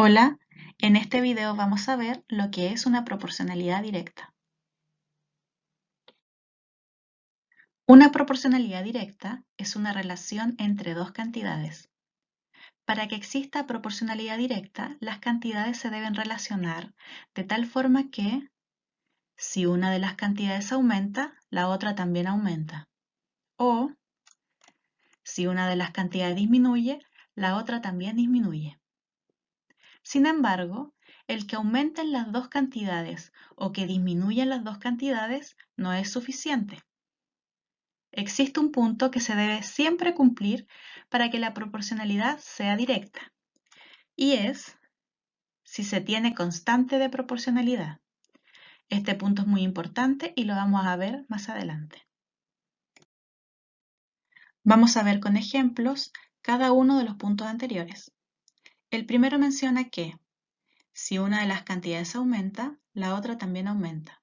Hola, en este video vamos a ver lo que es una proporcionalidad directa. Una proporcionalidad directa es una relación entre dos cantidades. Para que exista proporcionalidad directa, las cantidades se deben relacionar de tal forma que, si una de las cantidades aumenta, la otra también aumenta. O, si una de las cantidades disminuye, la otra también disminuye. Sin embargo, el que aumenten las dos cantidades o que disminuyan las dos cantidades no es suficiente. Existe un punto que se debe siempre cumplir para que la proporcionalidad sea directa, y es si se tiene constante de proporcionalidad. Este punto es muy importante y lo vamos a ver más adelante. Vamos a ver con ejemplos cada uno de los puntos anteriores. El primero menciona que si una de las cantidades aumenta, la otra también aumenta.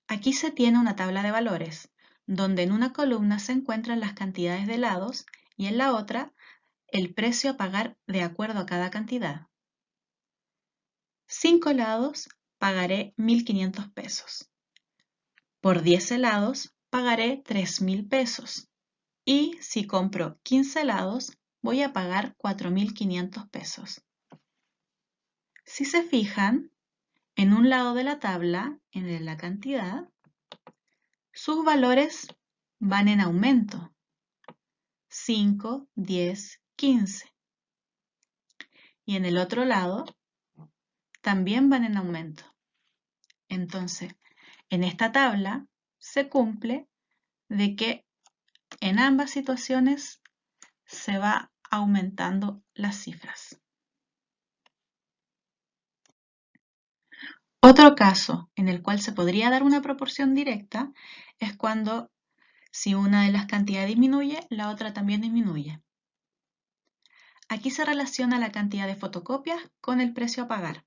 Aquí se tiene una tabla de valores, donde en una columna se encuentran las cantidades de helados y en la otra el precio a pagar de acuerdo a cada cantidad. 5 helados pagaré 1.500 pesos. Por 10 helados pagaré 3.000 pesos. Y si compro 15 helados voy a pagar 4.500 pesos. Si se fijan, en un lado de la tabla, en la cantidad, sus valores van en aumento. 5, 10, 15. Y en el otro lado también van en aumento. Entonces, en esta tabla se cumple de que en ambas situaciones se va aumentando las cifras. Otro caso en el cual se podría dar una proporción directa es cuando si una de las cantidades disminuye, la otra también disminuye. Aquí se relaciona la cantidad de fotocopias con el precio a pagar.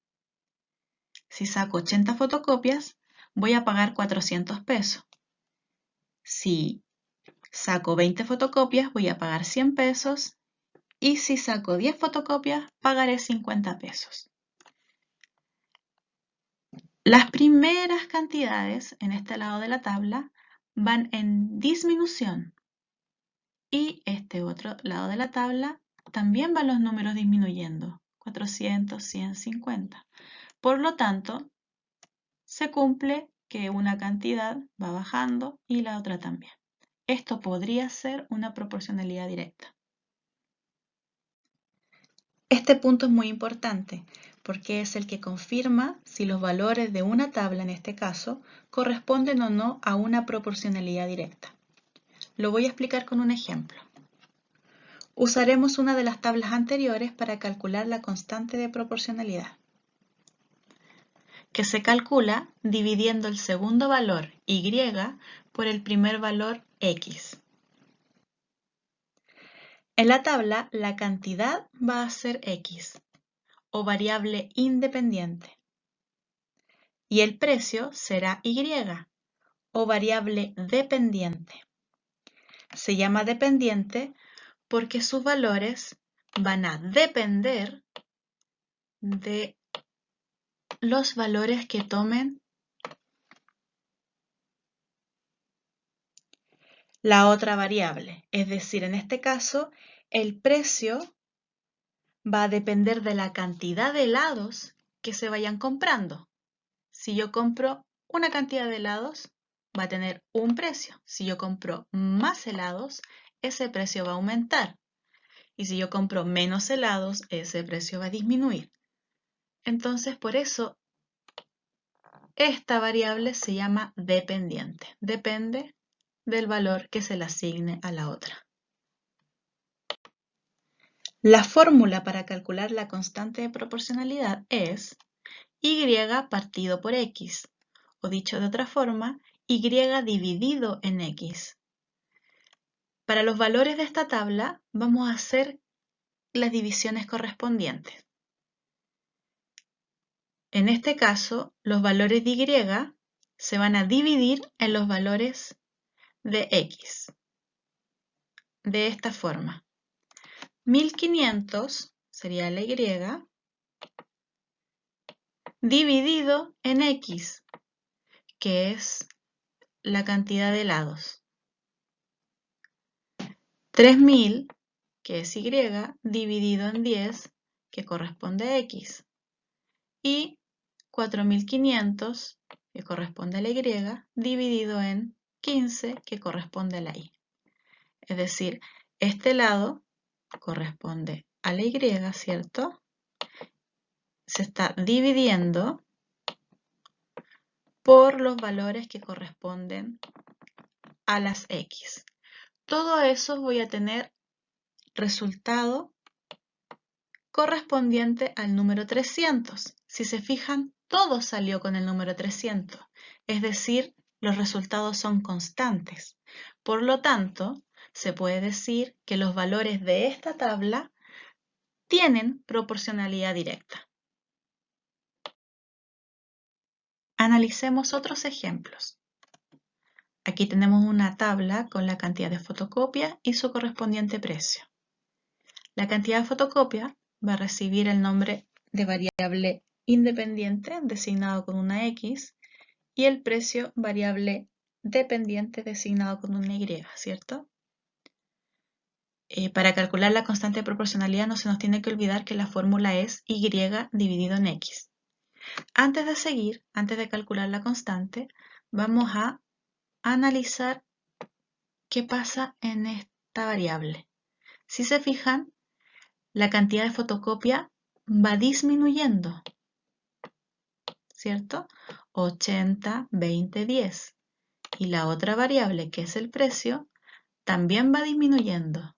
Si saco 80 fotocopias, voy a pagar 400 pesos. Si saco 20 fotocopias, voy a pagar 100 pesos. Y si saco 10 fotocopias, pagaré 50 pesos. Las primeras cantidades en este lado de la tabla van en disminución. Y este otro lado de la tabla también van los números disminuyendo. 400, 100, 50. Por lo tanto, se cumple que una cantidad va bajando y la otra también. Esto podría ser una proporcionalidad directa. Este punto es muy importante porque es el que confirma si los valores de una tabla, en este caso, corresponden o no a una proporcionalidad directa. Lo voy a explicar con un ejemplo. Usaremos una de las tablas anteriores para calcular la constante de proporcionalidad, que se calcula dividiendo el segundo valor y por el primer valor x. En la tabla, la cantidad va a ser x, o variable independiente, y el precio será y, o variable dependiente. Se llama dependiente porque sus valores van a depender de los valores que tomen la otra variable. Es decir, en este caso, el precio va a depender de la cantidad de helados que se vayan comprando. Si yo compro una cantidad de helados, va a tener un precio. Si yo compro más helados, ese precio va a aumentar. Y si yo compro menos helados, ese precio va a disminuir. Entonces, por eso, esta variable se llama dependiente. Depende del valor que se le asigne a la otra. La fórmula para calcular la constante de proporcionalidad es y partido por x, o dicho de otra forma, y dividido en x. Para los valores de esta tabla vamos a hacer las divisiones correspondientes. En este caso, los valores de y se van a dividir en los valores de x. De esta forma, 1.500 sería la Y, dividido en X, que es la cantidad de helados. 3000, que es Y, dividido en 10, que corresponde a X. Y 4500, que corresponde a la Y, dividido en 15, que corresponde a la Y. Es decir, este lado corresponde a la Y, ¿cierto? Se está dividiendo por los valores que corresponden a las X. Todo eso voy a tener resultado correspondiente al número 300. Si se fijan, todo salió con el número 300, es decir, los resultados son constantes. Por lo tanto, se puede decir que los valores de esta tabla tienen proporcionalidad directa. Analicemos otros ejemplos. Aquí tenemos una tabla con la cantidad de fotocopias y su correspondiente precio. La cantidad de fotocopias va a recibir el nombre de variable independiente designado con una X y el precio variable dependiente designado con una Y, ¿cierto? Para calcular la constante de proporcionalidad no se nos tiene que olvidar que la fórmula es Y dividido en X. Antes de seguir, antes de calcular la constante, vamos a analizar qué pasa en esta variable. Si se fijan, la cantidad de fotocopia va disminuyendo, ¿cierto? 80, 20, 10. Y la otra variable, que es el precio, también va disminuyendo.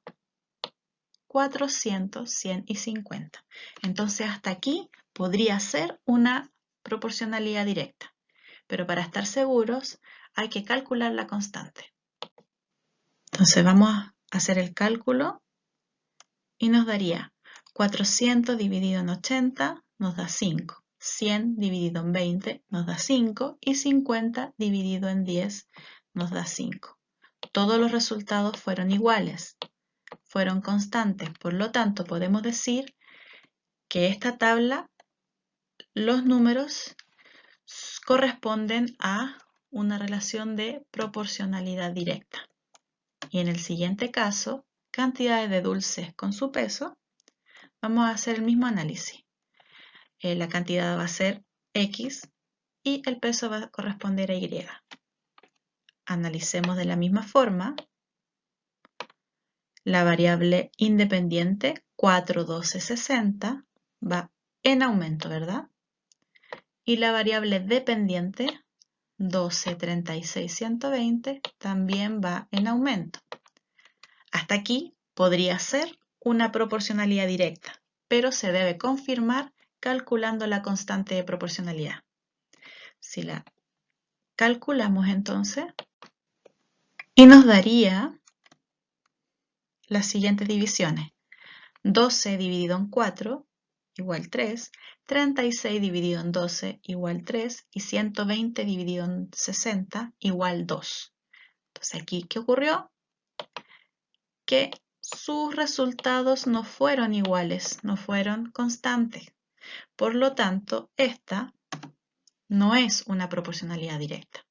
400, 100 y 50. Entonces hasta aquí podría ser una proporcionalidad directa. Pero para estar seguros hay que calcular la constante. Entonces vamos a hacer el cálculo y nos daría 400 dividido en 80 nos da 5. 100 dividido en 20 nos da 5 y 50 dividido en 10 nos da 5. Todos los resultados fueron iguales, fueron constantes, por lo tanto podemos decir que esta tabla, los números corresponden a una relación de proporcionalidad directa. Y en el siguiente caso, cantidades de dulces con su peso, vamos a hacer el mismo análisis. La cantidad va a ser X y el peso va a corresponder a Y. Analicemos de la misma forma. La variable independiente 4, 12, 60 va en aumento, ¿verdad? Y la variable dependiente 12, 36, 120 también va en aumento. Hasta aquí podría ser una proporcionalidad directa, pero se debe confirmar calculando la constante de proporcionalidad. Si la calculamos entonces, y nos daría las siguientes divisiones. 12 dividido en 4 igual 3, 36 dividido en 12 igual 3 y 120 dividido en 60 igual 2. Entonces aquí, ¿qué ocurrió? Que sus resultados no fueron iguales, no fueron constantes. Por lo tanto, esta no es una proporcionalidad directa.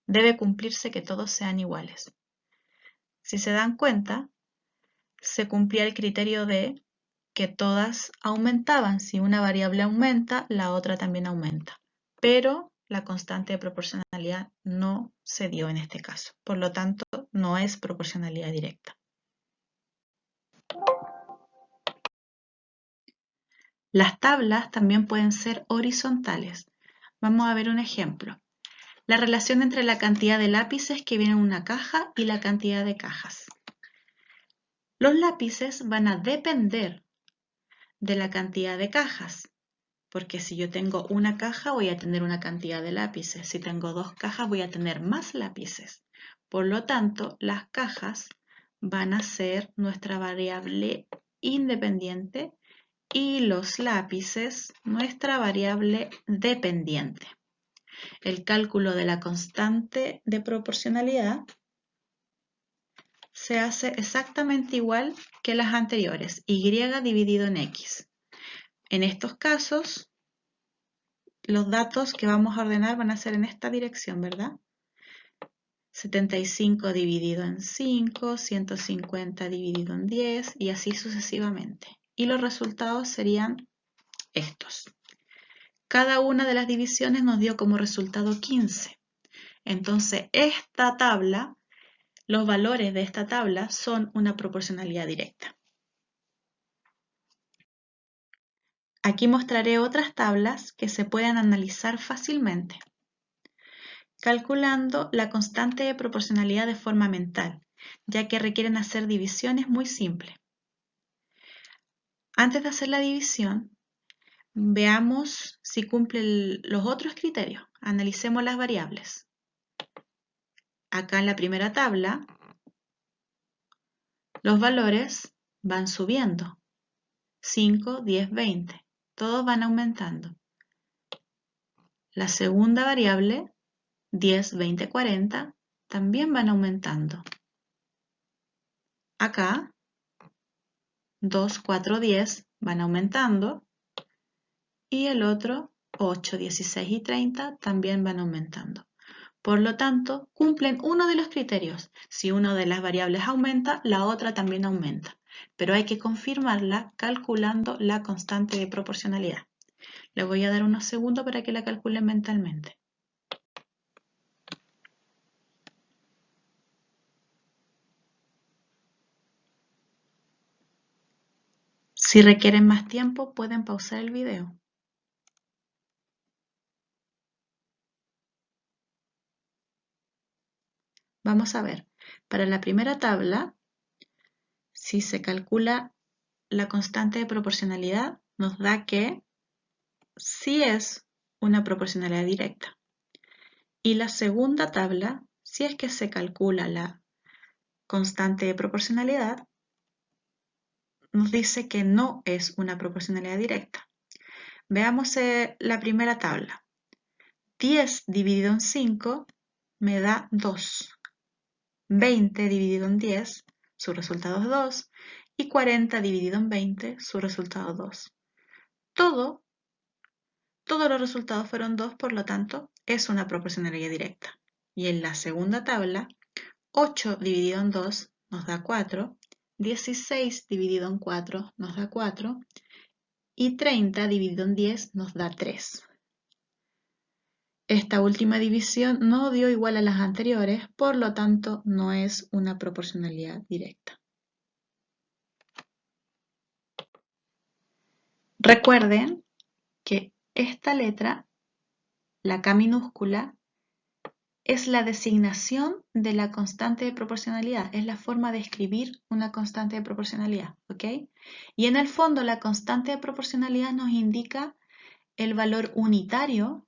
Debe cumplirse que todos sean iguales. Si se dan cuenta, se cumplía el criterio de que todas aumentaban. Si una variable aumenta, la otra también aumenta. Pero la constante de proporcionalidad no se dio en este caso. Por lo tanto, no es proporcionalidad directa. Las tablas también pueden ser horizontales. Vamos a ver un ejemplo. La relación entre la cantidad de lápices que viene en una caja y la cantidad de cajas. Los lápices van a depender de la cantidad de cajas, porque si yo tengo una caja voy a tener una cantidad de lápices, si tengo dos cajas voy a tener más lápices. Por lo tanto, las cajas van a ser nuestra variable independiente y los lápices nuestra variable dependiente. El cálculo de la constante de proporcionalidad se hace exactamente igual que las anteriores, y dividido en x. En estos casos, los datos que vamos a ordenar van a ser en esta dirección, ¿verdad? 75 dividido en 5, 150 dividido en 10 y así sucesivamente. Y los resultados serían estos. Cada una de las divisiones nos dio como resultado 15. Entonces, esta tabla, los valores de esta tabla son una proporcionalidad directa. Aquí mostraré otras tablas que se pueden analizar fácilmente, calculando la constante de proporcionalidad de forma mental, ya que requieren hacer divisiones muy simples. Antes de hacer la división, veamos si cumple los otros criterios. Analicemos las variables. Acá en la primera tabla, los valores van subiendo. 5, 10, 20. Todos van aumentando. La segunda variable, 10, 20, 40, también van aumentando. Acá, 2, 4, 10 van aumentando. Y el otro, 8, 16 y 30, también van aumentando. Por lo tanto, cumplen uno de los criterios. Si una de las variables aumenta, la otra también aumenta. Pero hay que confirmarla calculando la constante de proporcionalidad. Le voy a dar unos segundos para que la calculen mentalmente. Si requieren más tiempo, pueden pausar el video. Vamos a ver, para la primera tabla, si se calcula la constante de proporcionalidad, nos da que sí es una proporcionalidad directa. Y la segunda tabla, si es que se calcula la constante de proporcionalidad, nos dice que no es una proporcionalidad directa. Veamos la primera tabla. 10 dividido en 5 me da 2. 20 dividido en 10, su resultado es 2. Y 40 dividido en 20, su resultado es 2. Todos los resultados fueron 2, por lo tanto, es una proporcionalidad directa. Y en la segunda tabla, 8 dividido en 2 nos da 4, 16 dividido en 4 nos da 4 y 30 dividido en 10 nos da 3. Esta última división no dio igual a las anteriores, por lo tanto no es una proporcionalidad directa. Recuerden que esta letra, la K minúscula, es la designación de la constante de proporcionalidad, es la forma de escribir una constante de proporcionalidad, ¿ok? Y en el fondo la constante de proporcionalidad nos indica el valor unitario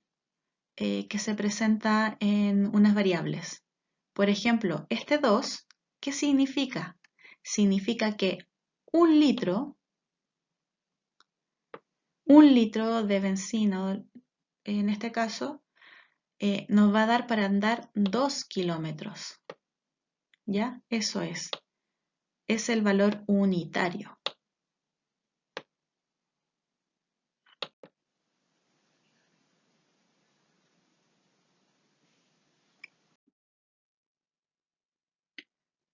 que se presenta en unas variables. Por ejemplo, este 2, ¿qué significa? Significa que un litro de bencina, en este caso, nos va a dar para andar 2 kilómetros. ¿Ya? Eso es. Es el valor unitario.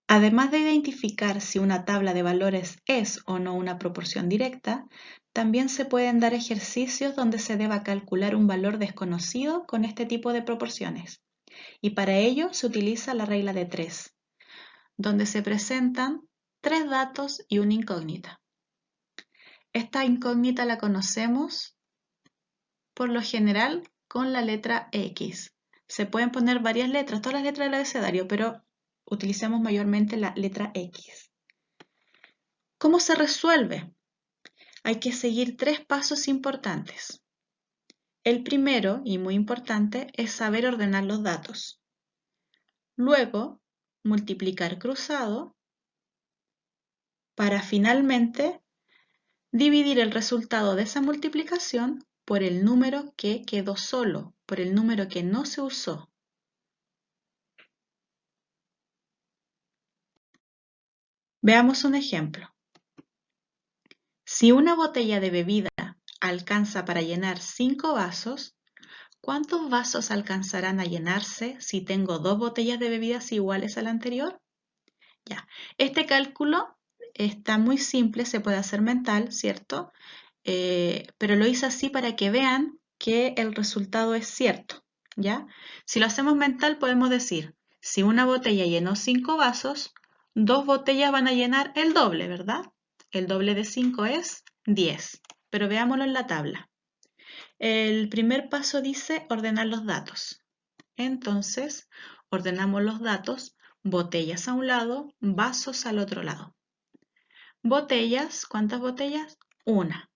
Además de identificar si una tabla de valores es o no una proporción directa, también se pueden dar ejercicios donde se deba calcular un valor desconocido con este tipo de proporciones. Y para ello se utiliza la regla de 3, donde se presentan 3 datos y una incógnita. Esta incógnita la conocemos por lo general con la letra X. Se pueden poner varias letras, todas las letras del abecedario, pero utilicemos mayormente la letra X. ¿Cómo se resuelve? Hay que seguir 3 pasos importantes. El primero, y muy importante, es saber ordenar los datos. Luego, multiplicar cruzado para finalmente dividir el resultado de esa multiplicación por el número que quedó solo, por el número que no se usó. Veamos un ejemplo. Si una botella de bebida alcanza para llenar 5 vasos, ¿cuántos vasos alcanzarán a llenarse si tengo 2 botellas de bebidas iguales a la anterior? Ya, este cálculo está muy simple, se puede hacer mental, ¿cierto? Pero lo hice así para que vean que el resultado es cierto, ¿ya? Si lo hacemos mental podemos decir, si una botella llenó 5 vasos, 2 botellas van a llenar el doble, ¿verdad? El doble de 5 es 10, pero veámoslo en la tabla. El primer paso dice ordenar los datos. Entonces, ordenamos los datos, botellas a un lado, vasos al otro lado. Botellas, ¿cuántas botellas? Una.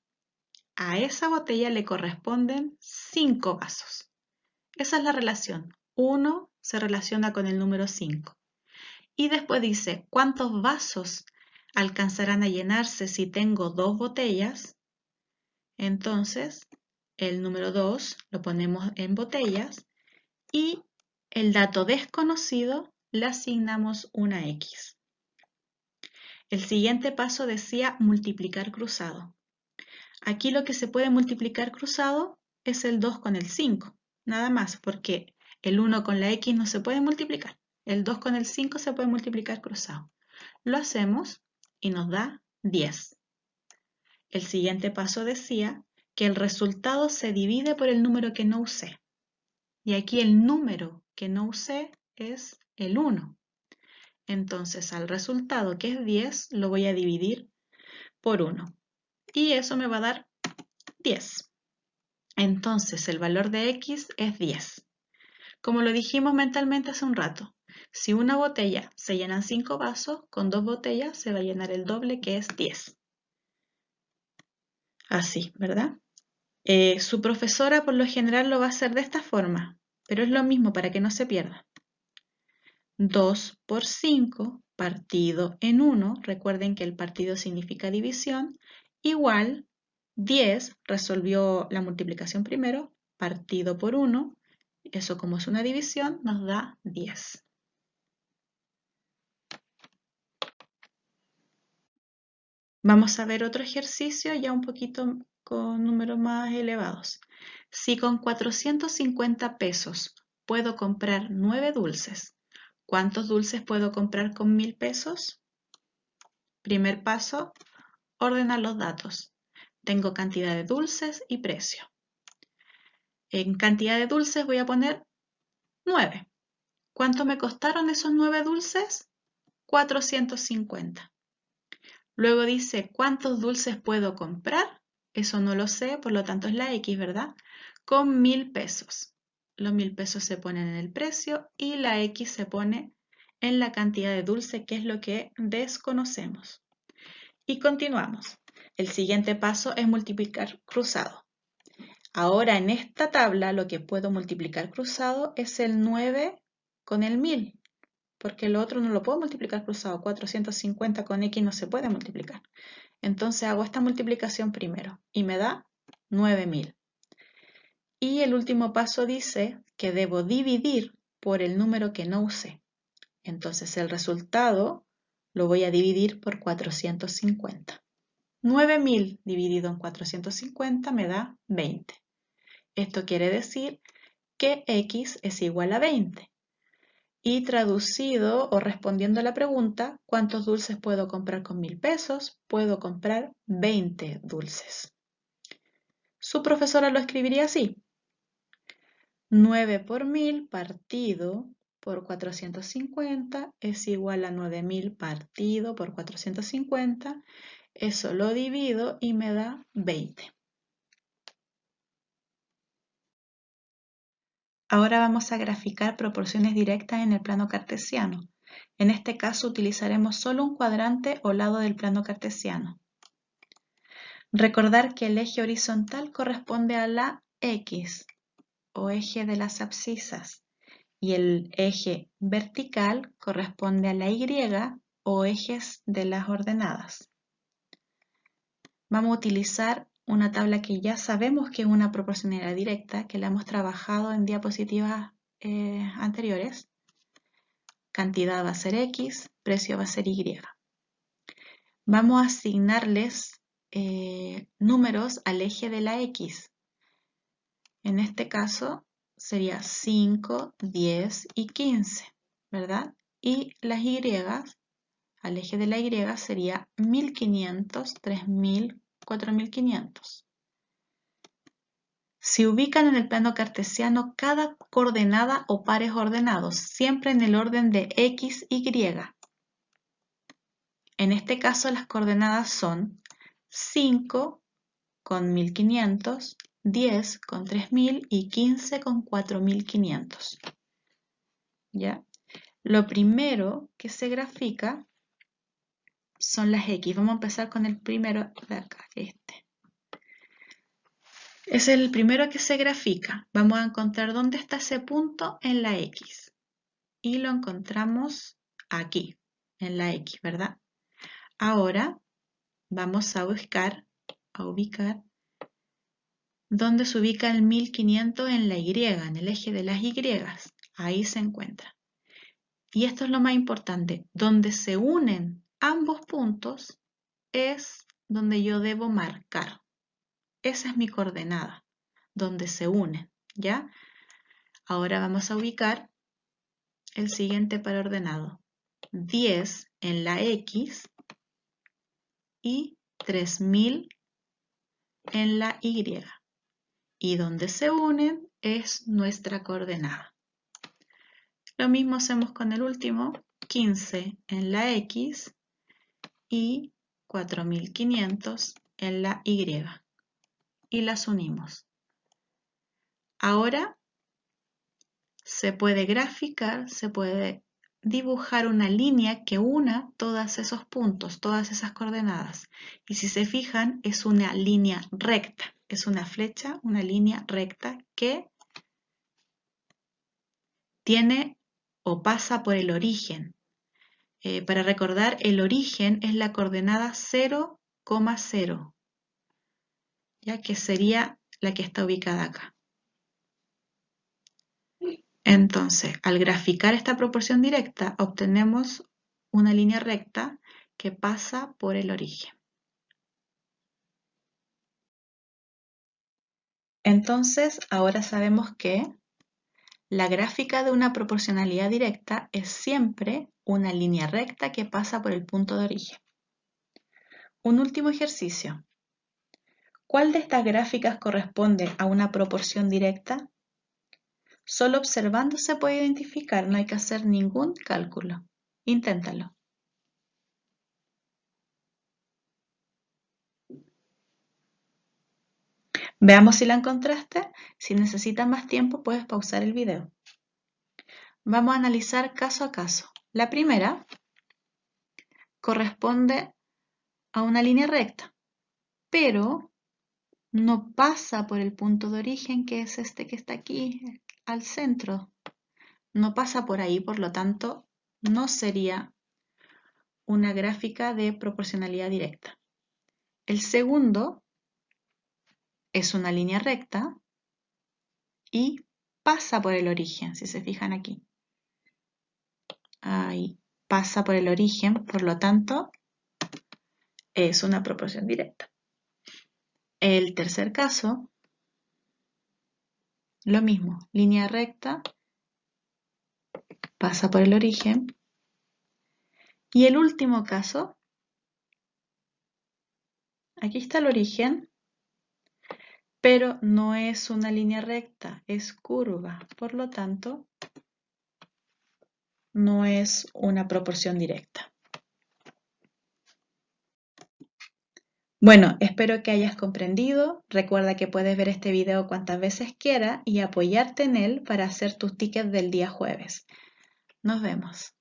A esa botella le corresponden 5 vasos. Esa es la relación. 1 se relaciona con el número 5. Y después dice, ¿cuántos vasos alcanzarán a llenarse si tengo 2 botellas? Entonces, el número 2 lo ponemos en botellas y el dato desconocido le asignamos una X. El siguiente paso decía multiplicar cruzado. Aquí lo que se puede multiplicar cruzado es el 2 con el 5, nada más, porque el 1 con la X no se puede multiplicar. El 2 con el 5 se puede multiplicar cruzado. Lo hacemos y nos da 10. El siguiente paso decía que el resultado se divide por el número que no usé. Y aquí el número que no usé es el 1. Entonces al resultado, que es 10, lo voy a dividir por 1. Y eso me va a dar 10. Entonces el valor de X es 10. Como lo dijimos mentalmente hace un rato, si una botella se llenan 5 vasos, con 2 botellas se va a llenar el doble, que es 10. Así, ¿verdad? Su profesora por lo general lo va a hacer de esta forma, pero es lo mismo para que no se pierda. 2 por 5 partido en 1, recuerden que el partido significa división, igual 10, resolvió la multiplicación primero, partido por 1, eso como es una división nos da 10. Vamos a ver otro ejercicio ya un poquito con números más elevados. Si con 450 pesos puedo comprar 9 dulces, ¿cuántos dulces puedo comprar con 1000 pesos? Primer paso, ordenar los datos. Tengo cantidad de dulces y precio. En cantidad de dulces voy a poner 9. ¿Cuánto me costaron esos 9 dulces? 450. Luego dice, ¿cuántos dulces puedo comprar? Eso no lo sé, por lo tanto es la X, ¿verdad? Con 1000 pesos. Los 1000 pesos se ponen en el precio y la X se pone en la cantidad de dulce, que es lo que desconocemos. Y continuamos. El siguiente paso es multiplicar cruzado. Ahora en esta tabla lo que puedo multiplicar cruzado es el 9 con el 1000, porque el otro no lo puedo multiplicar cruzado. 450 con X no se puede multiplicar. Entonces hago esta multiplicación primero y me da 9000. Y el último paso dice que debo dividir por el número que no usé. Entonces el resultado lo voy a dividir por 450. 9000 dividido en 450 me da 20. Esto quiere decir que X es igual a 20. Y traducido o respondiendo a la pregunta, ¿cuántos dulces puedo comprar con 1000 pesos? Puedo comprar 20 dulces. Su profesora lo escribiría así. 9 por 1000 partido por 450 es igual a 9000 partido por 450. Eso lo divido y me da 20. Ahora vamos a graficar proporciones directas en el plano cartesiano. En este caso utilizaremos solo un cuadrante o lado del plano cartesiano. Recordar que el eje horizontal corresponde a la X o eje de las abscisas y el eje vertical corresponde a la Y o ejes de las ordenadas. Vamos a utilizar una tabla que ya sabemos que es una proporcionalidad directa, que la hemos trabajado en diapositivas anteriores. Cantidad va a ser X, precio va a ser Y. vamos a asignarles números al eje de la X. En este caso sería 5, 10 y 15, ¿verdad? Y las Y, al eje de la Y sería 1500, 3000, 4500. Se ubican en el plano cartesiano cada coordenada o pares ordenados, siempre en el orden de X, Y. En este caso las coordenadas son 5 con 1500, 10 con 3000 y 15 con 4500. ¿Ya? Lo primero que se grafica son las X. Vamos a empezar con el primero de acá, este. Es el primero que se grafica. Vamos a encontrar dónde está ese punto en la X. Y lo encontramos aquí, en la X, ¿verdad? Ahora vamos a ubicar dónde se ubica el 1500 en la Y, en el eje de las Y. Ahí se encuentra. Y esto es lo más importante. Donde se unen ambos puntos es donde yo debo marcar. Esa es mi coordenada, donde se unen, ¿ya? Ahora vamos a ubicar el siguiente par ordenado. 10 en la X y 3000 en la Y. Y donde se unen es nuestra coordenada. Lo mismo hacemos con el último, 15 en la X y 4500 en la Y. Y las unimos. Ahora se puede graficar, se puede dibujar una línea que una todos esos puntos, todas esas coordenadas. Y si se fijan, es una línea recta, es una flecha, una línea recta que tiene o pasa por el origen. Para recordar, el origen es la coordenada 0,0, ya que sería la que está ubicada acá. Entonces, al graficar esta proporción directa, obtenemos una línea recta que pasa por el origen. Entonces, ahora sabemos que la gráfica de una proporcionalidad directa es siempre una línea recta que pasa por el punto de origen. Un último ejercicio. ¿Cuál de estas gráficas corresponde a una proporción directa? Solo observando se puede identificar, no hay que hacer ningún cálculo. Inténtalo. Veamos si la encontraste. Si necesitas más tiempo, puedes pausar el video. Vamos a analizar caso a caso. La primera corresponde a una línea recta, pero no pasa por el punto de origen, que es este que está aquí, al centro. No pasa por ahí, por lo tanto, no sería una gráfica de proporcionalidad directa. El segundo es una línea recta y pasa por el origen, si se fijan aquí. Ahí pasa por el origen, por lo tanto, es una proporción directa. El tercer caso, lo mismo, línea recta, pasa por el origen. Y el último caso, aquí está el origen, pero no es una línea recta, es curva, por lo tanto, no es una proporción directa. Bueno, espero que hayas comprendido. Recuerda que puedes ver este video cuantas veces quieras y apoyarte en él para hacer tus tickets del día jueves. Nos vemos.